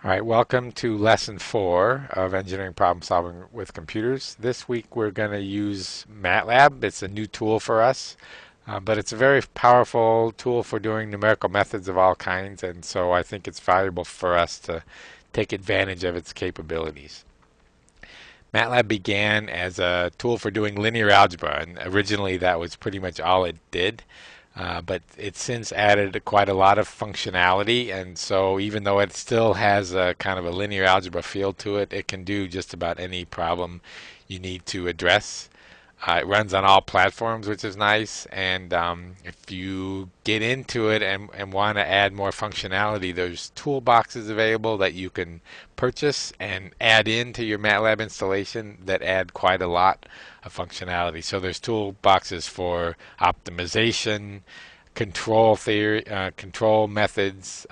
All right, welcome to lesson 4 of engineering problem solving with computers. This week we're going to use MATLAB. It's a new tool for us, but it's a very powerful tool for doing numerical methods of all kinds, and so I think it's valuable for us to take advantage of its capabilities. MATLAB began as a tool for doing linear algebra, and originally that was pretty much all it did. But it's since added quite a lot of functionality, and so even though it still has a kind of a linear algebra feel to it, it can do just about any problem you need to address. It runs on all platforms, which is nice, and if you get into it and want to add more functionality, there's toolboxes available that you can purchase and add into your MATLAB installation that add quite a lot of functionality. So there's toolboxes for optimization, control theory, control methods,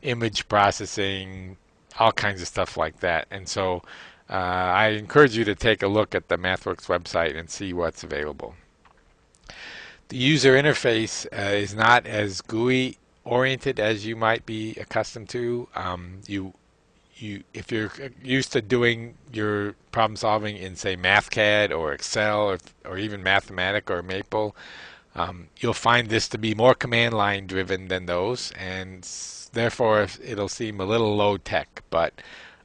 image processing, all kinds of stuff like that. And so I encourage you to take a look at the MathWorks website and see what's available. The user interface is not as GUI oriented as you might be accustomed to. If you're used to doing your problem solving in, say, MathCAD or Excel or even Mathematic or Maple, you'll find this to be more command line driven than those, and therefore it'll seem a little low tech, but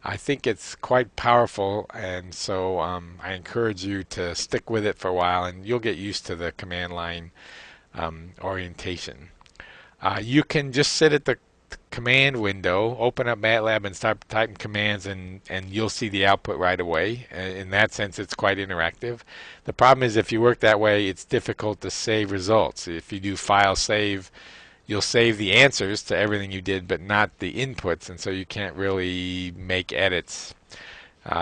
I think it's quite powerful, and so I encourage you to stick with it for a while, and you'll get used to the command line orientation. You can just sit at the command window, open up MATLAB, and start typing commands, and you'll see the output right away. In that sense, it's quite interactive. The problem is if you work that way, it's difficult to save results. If you do file save, you'll save the answers to everything you did, but not the inputs, and so you can't really make edits.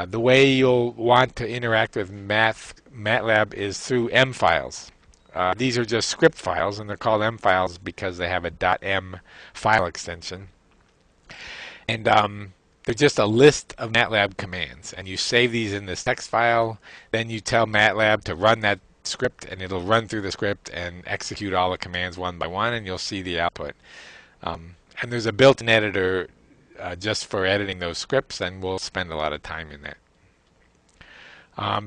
The way you'll want to interact with MATLAB is through M files. These are just script files, and they're called M files because they have a .m file extension. And they're just a list of MATLAB commands, and you save these in this text file. Then you tell MATLAB to run that script, and it'll run through the script and execute all the commands one by one, and you'll see the output. And there's a built-in editor just for editing those scripts, and we'll spend a lot of time in that.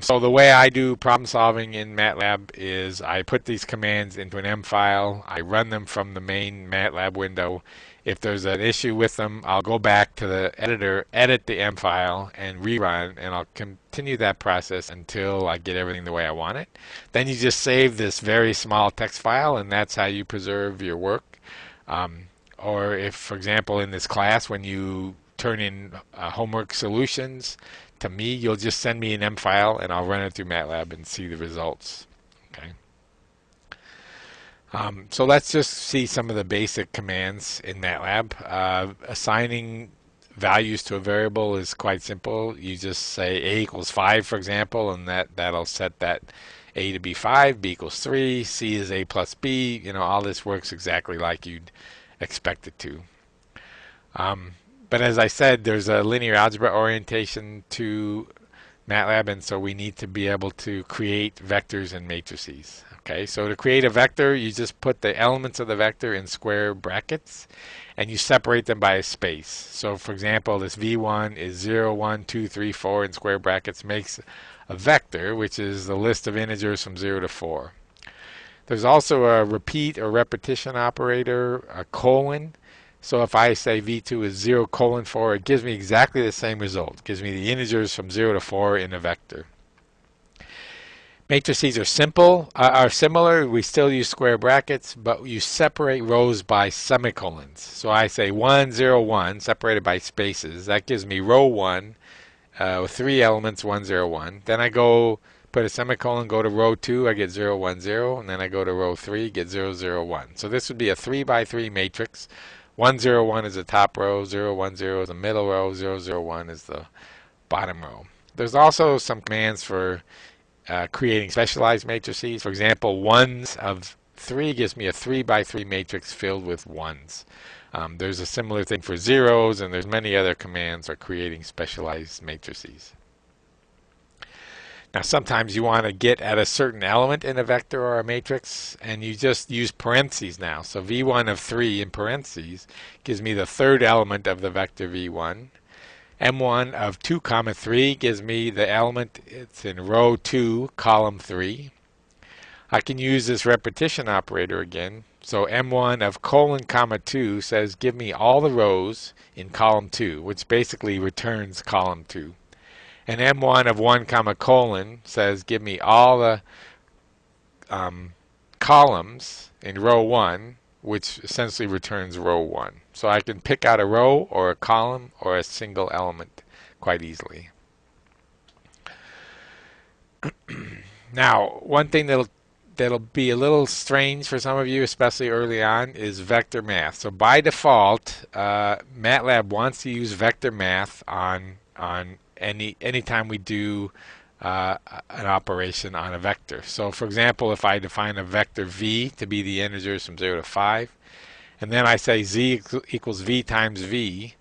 So the way I do problem solving in MATLAB is I put these commands into an M file, I run them from the main MATLAB window. If there's an issue with them, I'll go back to the editor, edit the M file, and rerun, and I'll continue that process until I get everything the way I want it. Then you just save this very small text file, and that's how you preserve your work. Or if, for example, in this class, when you turn in homework solutions to me, you'll just send me an M file, and I'll run it through MATLAB and see the results. Okay. So let's just see some of the basic commands in MATLAB. Assigning values to a variable is quite simple. You just say a equals 5, for example, and that'll set that a to be 5, b equals 3, c is a plus b. You know, all this works exactly like you'd expect it to. But as I said, there's a linear algebra orientation to MATLAB, and so we need to be able to create vectors and matrices. Okay, so to create a vector, you just put the elements of the vector in square brackets, and you separate them by a space. So for example, this v1 is 0, 1, 2, 3, 4 in square brackets, makes a vector, which is the list of integers from 0 to 4. There's also a repeat or repetition operator, a colon. So if I say v2 is 0 colon 4, it gives me exactly the same result. It gives me the integers from 0 to 4 in a vector. Matrices are similar. We still use square brackets, but you separate rows by semicolons. So I say 1, 0, 1, separated by spaces. That gives me row 1 with 3 elements, 1, 0, 1. Then I go put a semicolon, go to row 2, I get 0, 1, 0. And then I go to row 3, get 0, 0, 1. So this would be a 3 by 3 matrix. 1, 0, 1 is the top row, 0, 1, 0 is the middle row, 0, 0, 1 is the bottom row. There's also some commands for creating specialized matrices. For example, 1s of 3 gives me a 3 by 3 matrix filled with 1s. There's a similar thing for zeros, and there's many other commands for creating specialized matrices. Now, sometimes you want to get at a certain element in a vector or a matrix, and you just use parentheses now. So v1 of 3 in parentheses gives me the third element of the vector v1. m1 of 2 comma 3 gives me the element, it's in row 2, column 3. I can use this repetition operator again. So m1 of colon comma 2 says give me all the rows in column 2, which basically returns column 2. And m1 of 1 comma colon says give me all the columns in row 1, which essentially returns row 1. So I can pick out a row or a column or a single element quite easily. Now, one thing that'll be a little strange for some of you, especially early on, is vector math. So by default, MATLAB wants to use vector math on anytime we do an operation on a vector. So for example, if I define a vector v to be the integers from 0 to 5, and then I say z equals v times v,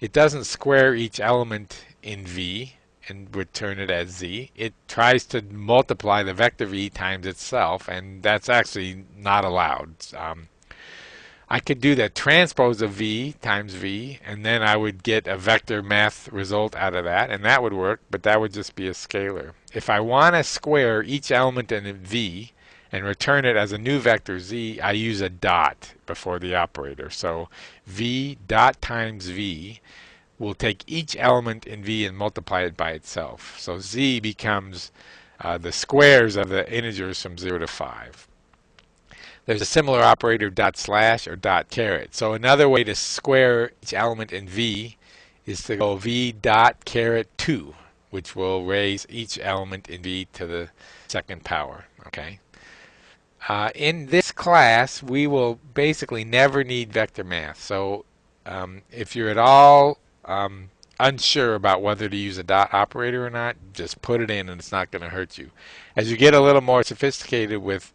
it doesn't square each element in v and return it as z. It tries to multiply the vector v times itself, and that's actually not allowed. I could do the transpose of v times v, and then I would get a vector math result out of that, and that would work, but that would just be a scalar. If I want to square each element in v and return it as a new vector z, I use a dot before the operator. So v dot times v will take each element in v and multiply it by itself. So z becomes the squares of the integers from 0 to 5. There's a similar operator dot slash or dot caret. So another way to square each element in v is to go v dot caret 2, which will raise each element in v to the second power. Okay. In this class, we will basically never need vector math. So if you're at all unsure about whether to use a dot operator or not, just put it in and it's not going to hurt you. As you get a little more sophisticated with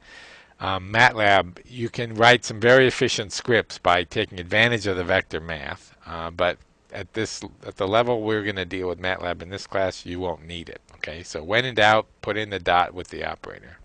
MATLAB, you can write some very efficient scripts by taking advantage of the vector math. But at the level we're going to deal with MATLAB in this class, you won't need it. Okay, so when in doubt, put in the dot with the operator.